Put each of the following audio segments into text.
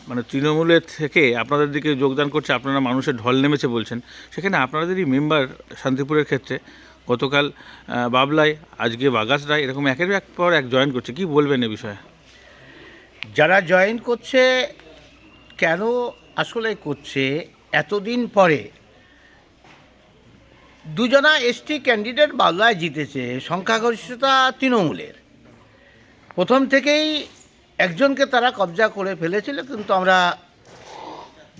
মানে তৃণমূলের থেকে আপনাদের দিকে যোগদান করছে, আপনারা মানুষের ঢল নেমেছে বলছেন, সেখানে আপনাদেরই মেম্বার শান্তিপুরের ক্ষেত্রে গতকাল বাবলায়, আজকে বাগাসরায়, এরকম একের পর এক জয়েন করছে, কি বলবেন এ বিষয়ে? যারা জয়েন করছে কেন আসলে করছে, এতদিন পরে দুজনা এসটি ক্যান্ডিডেট বাংলায় জিতেছে, সংখ্যাগরিষ্ঠতা তৃণমূলের। প্রথম থেকেই একজনকে তারা কবজা করে ফেলেছিল, কিন্তু আমরা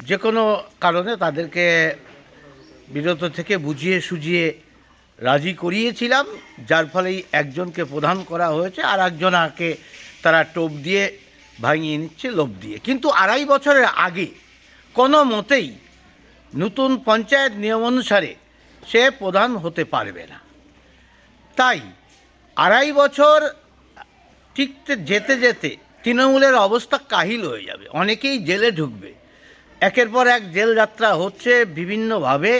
যে কোনো কারণে তাদেরকে বিরত থেকে বুঝিয়ে সুঝিয়ে রাজি করিয়েছিলাম, যার ফলেই একজনকে প্রধান করা হয়েছে, আর একজনকে তারা টোপ দিয়ে ভাঙিয়ে নিচ্ছে লোভ দিয়ে। কিন্তু 2.5 বছরের আগে কোনো মতেই নতুন পঞ্চায়েত নিয়ম অনুসারে সে প্রধান হতে পারবে না। তাই 2.5 বছর টিকতে যেতে যেতে তৃণমূলের অবস্থা কাহিল হয়ে যাবে, অনেকেই জেলে ঢুকবে। একের পর এক জেল যাত্রা হচ্ছে, বিভিন্নভাবে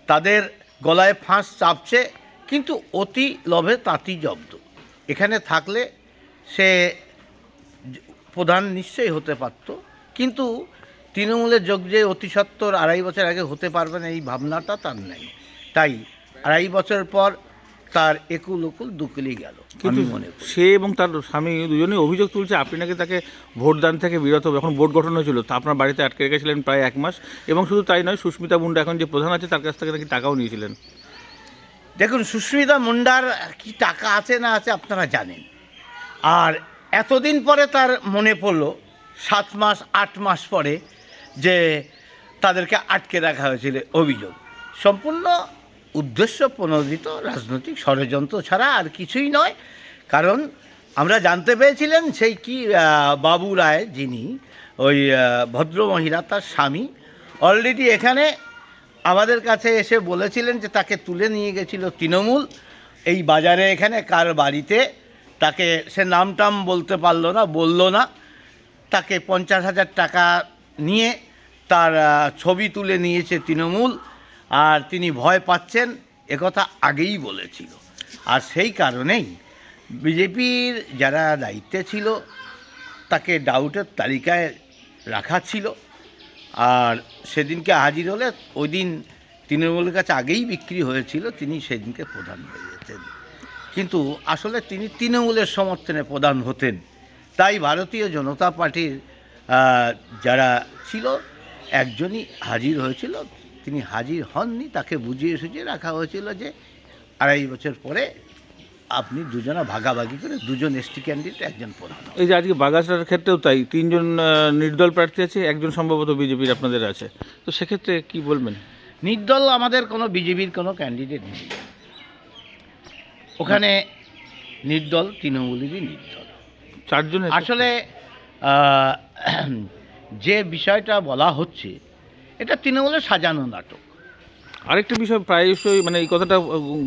তাদের গলায় ফাঁস চাপছে, কিন্তু অতি লোভে তাঁতি জব্দ। এখানে থাকলে সে প্রধান নিশ্চয়ই হতে পারত, কিন্তু তৃণমূলের যোগ যে অতি সত্বর 2.5 বছর আগে হতে পারবে না, এই ভাবনাটা তার নেই। তাই 2.5 বছর পর তার একুল উকুল দুকুলি গেল। কিন্তু মনে করি সে এবং তার স্বামী দুজনেই অভিযোগ তুলছে আপনি নাকি তাকে ভোটদান থেকে বিরত, যখন ভোট গঠন হয়েছিল তা আপনার বাড়িতে আটকে রেখেছিলেন প্রায় 1 মাস, এবং শুধু তাই নয়, সুস্মিতা মুন্ডা এখন যে প্রধান আছে তার কাছ থেকে নাকি টাকাও নিয়েছিলেন। দেখুন, সুস্মিতা মুন্ডার কি টাকা আছে না আছে আপনারা জানেন, আর এতদিন পরে তার মনে পড়লো 7 মাস 8 মাস পরে যে তাদেরকে আটকে রাখা হয়েছিল। অভিযোগ সম্পূর্ণ উদ্দেশ্য প্রণোদিত রাজনৈতিক ষড়যন্ত্র ছাড়া আর কিছুই নয়। কারণ আমরা জানতে পেরেছিলেন সেই কি বাবু রায়, যিনি ওই ভদ্রমহিলা, তার স্বামী অলরেডি এখানে আমাদের কাছে এসে বলেছিলেন যে তাকে তুলে নিয়ে গেছিল তৃণমূল এই বাজারে, এখানে কার বাড়িতে, তাকে সে নাম টাম বলতে পারলো না, বললো না, তাকে 50,000 টাকা নিয়ে তার ছবি তুলে নিয়েছে তৃণমূল, আর তিনি ভয় পাচ্ছেন একথা আগেই বলেছিল। আর সেই কারণেই বিজেপির যারা দায়িত্বে ছিল তাকে ডাউটের তালিকায় রাখা ছিল, আর সেদিনকে হাজির হলে ওই দিন তৃণমূলের কাছে আগেই বিক্রি হয়েছিল, তিনি সেদিনকে প্রধান হয়ে যেতেন। কিন্তু আসলে তিনি তৃণমূলের সমর্থনে প্রধান হতেন। তাই ভারতীয় জনতা পার্টির যারা ছিল একজনই হাজির হয়েছিল, তিনি হাজির হননি, তাকে বুঝিয়ে সুঝিয়ে রাখা হয়েছিল যে 2.5 বছর পরে আপনি দুজনা ভাগাভাগি করে, দুজন এসটি ক্যান্ডিডেট, একজন প্রধান। এই যে আজকে বাগাসরার ক্ষেত্রেও তাই, 3 জন নির্দল প্রার্থী আছে, একজন সম্ভবত বিজেপির আপনাদের আছে, তো সেক্ষেত্রে কি বলবেন? নির্দল আমাদের কোনো বিজেপির কোনো ক্যান্ডিডেট নেই ওখানে, নির্দল তৃণমূলেরই নির্দল। 4 জন আসলে যে বিষয়টা বলা হচ্ছে এটা তৃণমূলের সাজানো নাটক। আরেকটা বিষয় প্রায়শই মানে এই কথাটা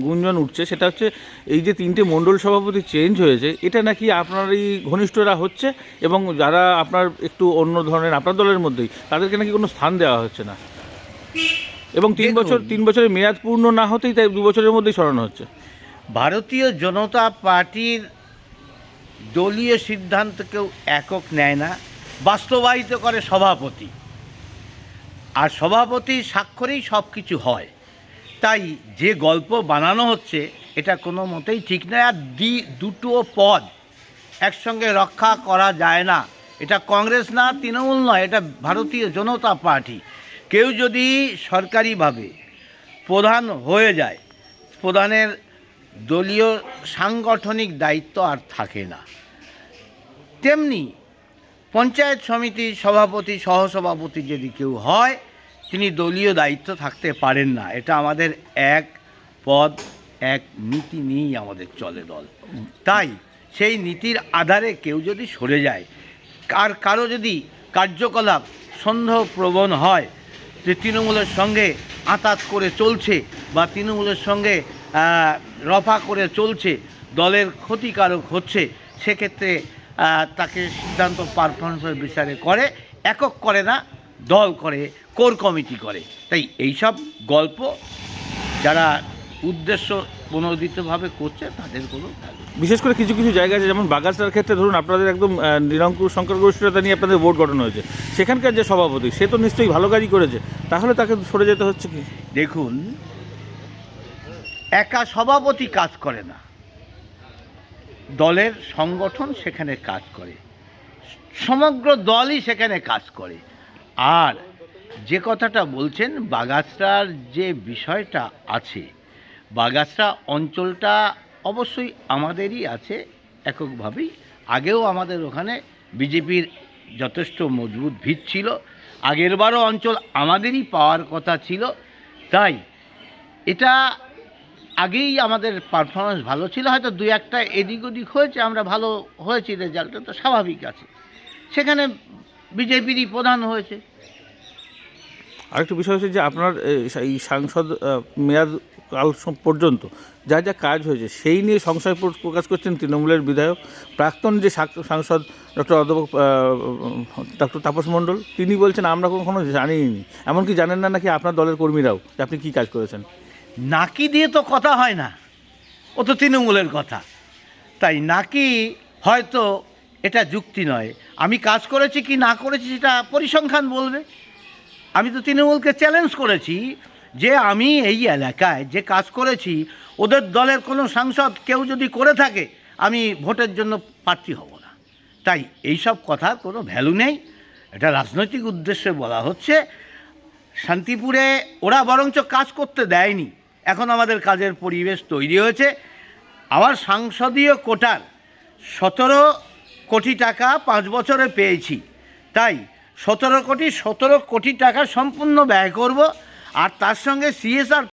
গুঞ্জন উঠছে, সেটা হচ্ছে এই যে 3টে মণ্ডল সভাপতি চেঞ্জ হয়েছে, এটা নাকি আপনারই ঘনিষ্ঠরা হচ্ছে, এবং যারা আপনার একটু অন্য ধরনের আপনার দলের মধ্যেই, তাদেরকে নাকি কোনো স্থান দেওয়া হচ্ছে না, এবং 3 বছরের মেয়াদ পূর্ণ না হতেই তাই 2 বছরের মধ্যেই সরানো হচ্ছে। ভারতীয় জনতা পার্টির দলীয় সিদ্ধান্ত কেউ একক নেয় না, বাস্তবায়িত করে সভাপতি, আর সভাপতির স্বাক্ষরেই সব কিছু হয়। তাই যে গল্প বানানো হচ্ছে এটা কোনো মতেই ঠিক নয়। আর দুটো পদ একসঙ্গে রক্ষা করা যায় না। এটা কংগ্রেস না, তৃণমূল নয়, এটা ভারতীয় জনতা পার্টি। কেউ যদি সরকারিভাবে প্রধান হয়ে যায়, প্রধানের দলীয় সাংগঠনিক দায়িত্ব আর থাকে না। তেমনি পঞ্চায়েত সমিতির সভাপতি সহসভাপতি যদি কেউ হয়, তিনি দলীয় দায়িত্ব থাকতে পারেন না। এটা আমাদের এক পদ এক নীতি নিয়েই আমাদের চলে দল। তাই সেই নীতির আধারে কেউ যদি সরে যায়, কারো যদি কার্যকলাপ সন্দেহপ্রবণ হয় যে তৃণমূলের সঙ্গে আঁতাত করে চলছে বা তৃণমূলের সঙ্গে রফা করে চলছে, দলের ক্ষতিকারক হচ্ছে, সেক্ষেত্রে তাকে সিদ্ধান্ত পারফরমেন্সের বিচারে করে, একক করে না, দল করে, কোর কমিটি করে। তাই এইসব গল্প যারা উদ্দেশ্য প্রণোদিতভাবে করছে তাদের কোনো ভ্যালু। বিশেষ করে কিছু কিছু জায়গা আছে, যেমন বাগাসটার ক্ষেত্রে ধরুন আপনাদের একদম নিরঙ্কুশ সংখ্যাগরিষ্ঠতা নিয়ে আপনাদের ভোট গঠন হয়েছে, সেখানকার যে সভাপতি সে তো নিশ্চয়ই ভালো কাজই করেছে, তাহলে তাকে সরে যেতে হচ্ছে কি? দেখুন, একা সভাপতি কাজ করে না, দলের সংগঠন সেখানে কাজ করে, সমগ্র দলই সেখানে কাজ করে। আর যে কথাটা বলছেন বাগাসটার যে বিষয়টা আছে, বাগাসটা অঞ্চলটা অবশ্যই আমাদেরই আছে এককভাবেই। আগেও আমাদের ওখানে বিজেপির যথেষ্ট মজবুত ভিত ছিল, আগেরবারও অঞ্চল আমাদেরই পাওয়ার কথা ছিল। তাই এটা আগেই আমাদের পারফরমেন্স ভালো ছিল, হয়তো দু একটা এদিক ওদিক হয়েছে, আমরা ভালো হয়েছি, রেজাল্টটা তো স্বাভাবিক আছে। সেখানে বিজেপিরই প্রধান হয়েছে। আরেকটা বিষয় হচ্ছে যে আপনার এই সাংসদ মেয়াদ কাল পর্যন্ত যা যা কাজ হয়েছে সেই নিয়ে সংশয় প্রকাশ করছেন তৃণমূলের বিধায়ক, প্রাক্তন যে সাংসদ ডক্টর তাপস মণ্ডল। তিনি বলছেন আমরা কখনো জানিনি, এমনকি জানেন না নাকি আপনার দলের কর্মীরাও যে আপনি কী কাজ করেছেন। নাকি দিয়ে তো কথা হয় না, ও তো তৃণমূলের কথা। তাই নাকি হয়তো এটা যুক্তি নয়। আমি কাজ করেছি কি না করেছি সেটা পরিসংখ্যান বলবে। আমি তো তৃণমূলকে চ্যালেঞ্জ করেছি যে আমি এই এলাকায় যে কাজ করেছি, ওদের দলের কোনো সাংসদ কেউ যদি করে থাকে আমি ভোটের জন্য প্রার্থী হব না। তাই এইসব কথার কোনো ভ্যালু নেই, এটা রাজনৈতিক উদ্দেশ্যে বলা হচ্ছে। শান্তিপুরে ওরা বরঞ্চ কাজ করতে দেয়নি, এখন আমাদের কাজের পরিবেশ তৈরি হয়েছে। আমার সাংসদীয় কোটার 17 কোটি টাকা 5 বছরে পেয়েছি, তাই 17 কোটি টাকা সম্পূর্ণ ব্যয় করব। আর তার সঙ্গে CSR